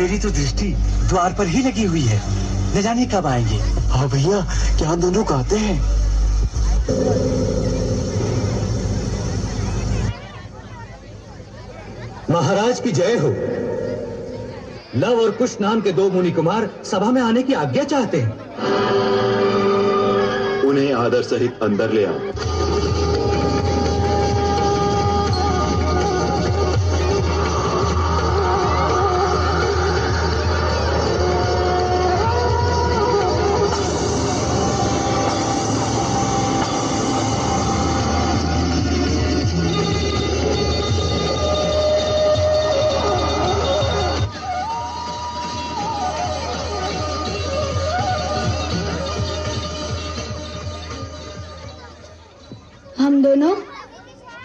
मेरी तो दृष्टि द्वार पर ही लगी हुई है, न जाने कब आएंगे। हाँ भैया, क्या हम दोनों कहते हैं? महाराज की जय हो। लव और कुश नाम के दो मुनि कुमार सभा में आने की आज्ञा चाहते हैं। उन्हें आदर सहित अंदर ले आओ। हम दोनों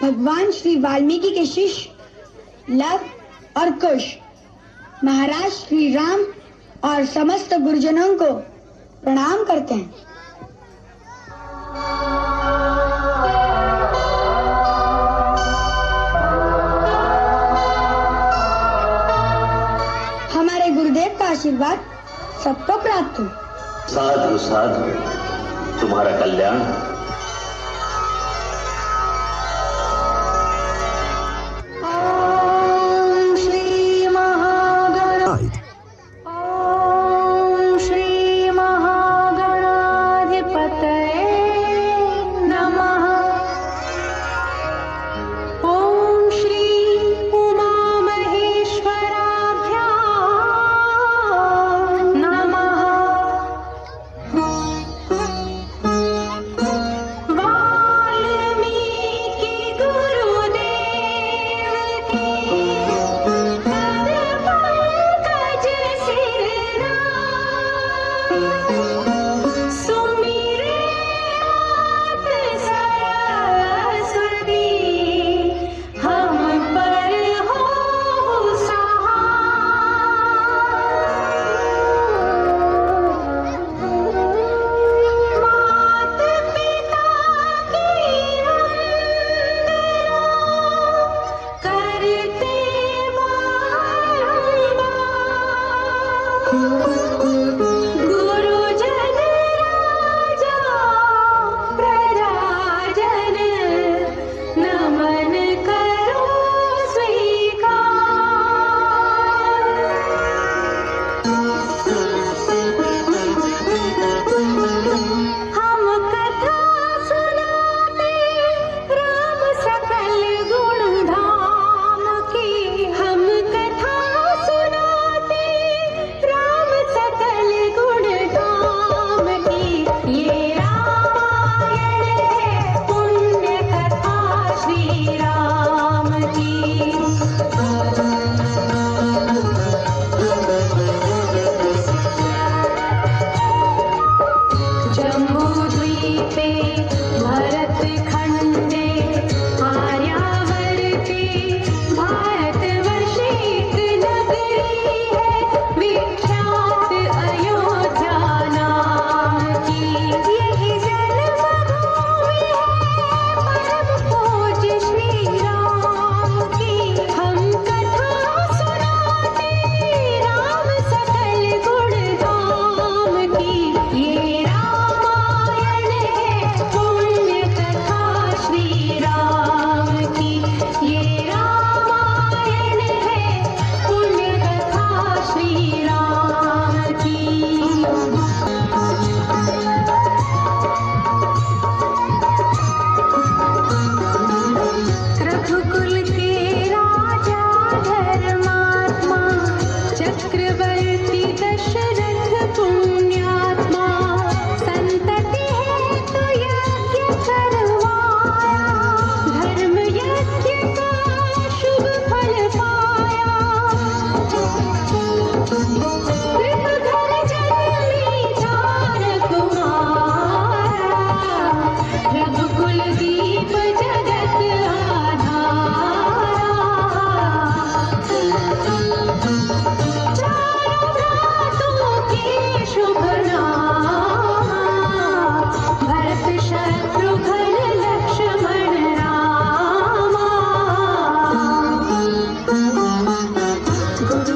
भगवान श्री वाल्मीकि के शिष्य लव और कुश महाराज श्री राम और समस्त गुरुजनों को प्रणाम करते हैं। हमारे गुरुदेव का आशीर्वाद सबको प्राप्त हो। साधु साधु, तुम्हारा कल्याण।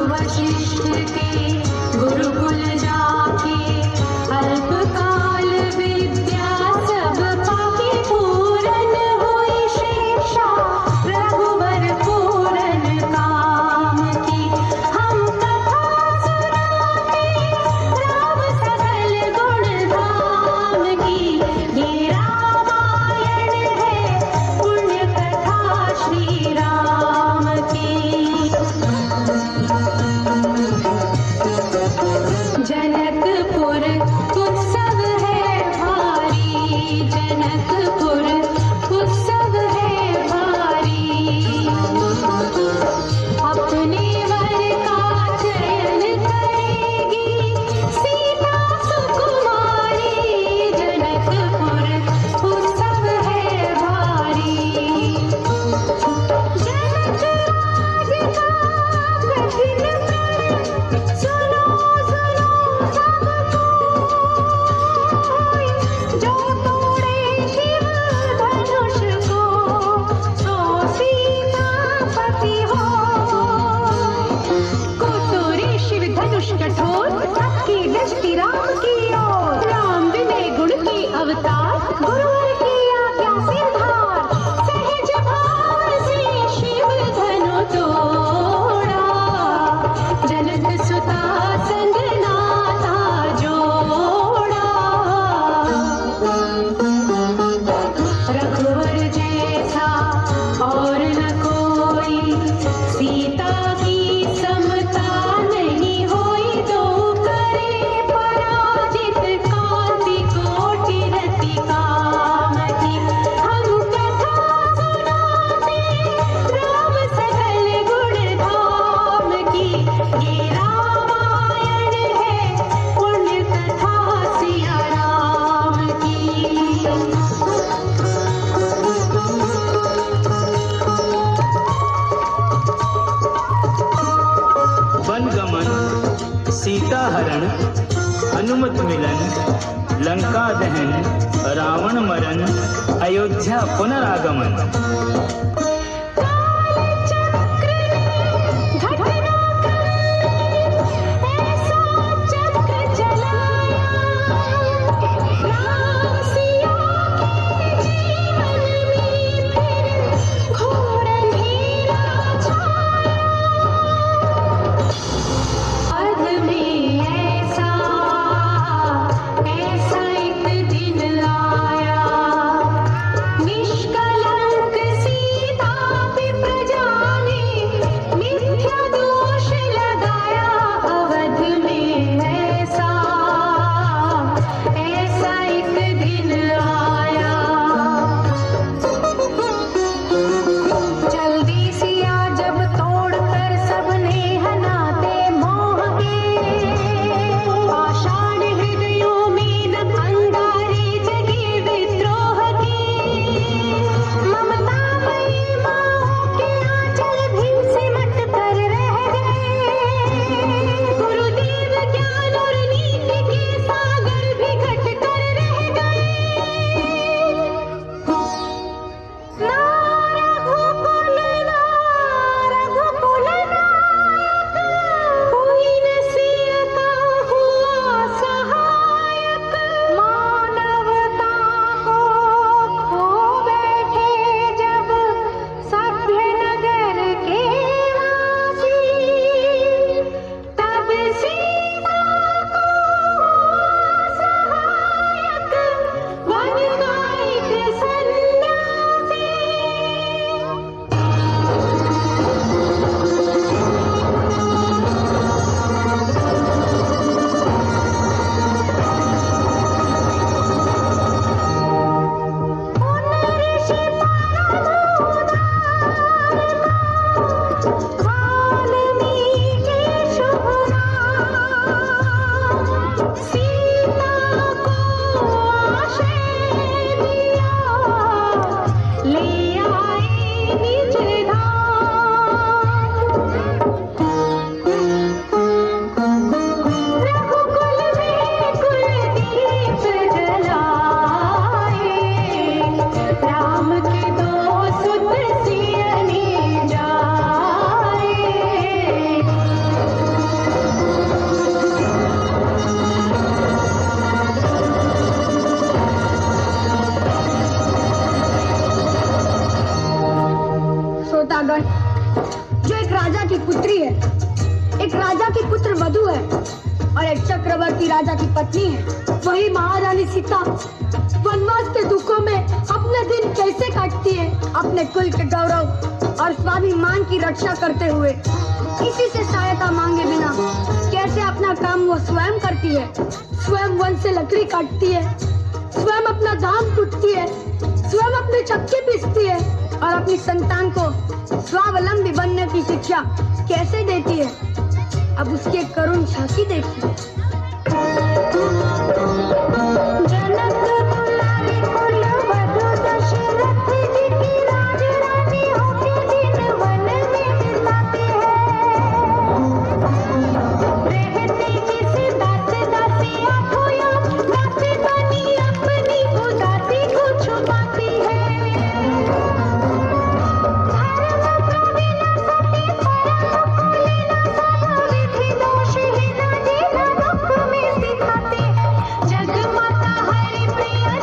वशिष्ठ के गमन अयोध्या पुनरागमन। जो एक राजा की पुत्री है, एक राजा की पुत्र वधू है और एक चक्रवर्ती राजा की पत्नी है, वही महारानी सीता वनवास के दुखों में अपने दिन कैसे काटती है, अपने कुल के गौरव और स्वाभिमान की रक्षा करते हुए किसी से सहायता मांगे बिना कैसे अपना काम वो स्वयं करती है, स्वयं वन से लकड़ी काटती है, स्वयं अपना धाम कुटती है, स्वयं अपने चक्के पीसती है और अपनी संतान को स्वावलंबी बनने की शिक्षा कैसे देती है। अब उसकी एक करुण झांकी देखिए।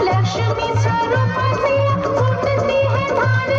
लक्ष्मी स्वरूप से उठती है धार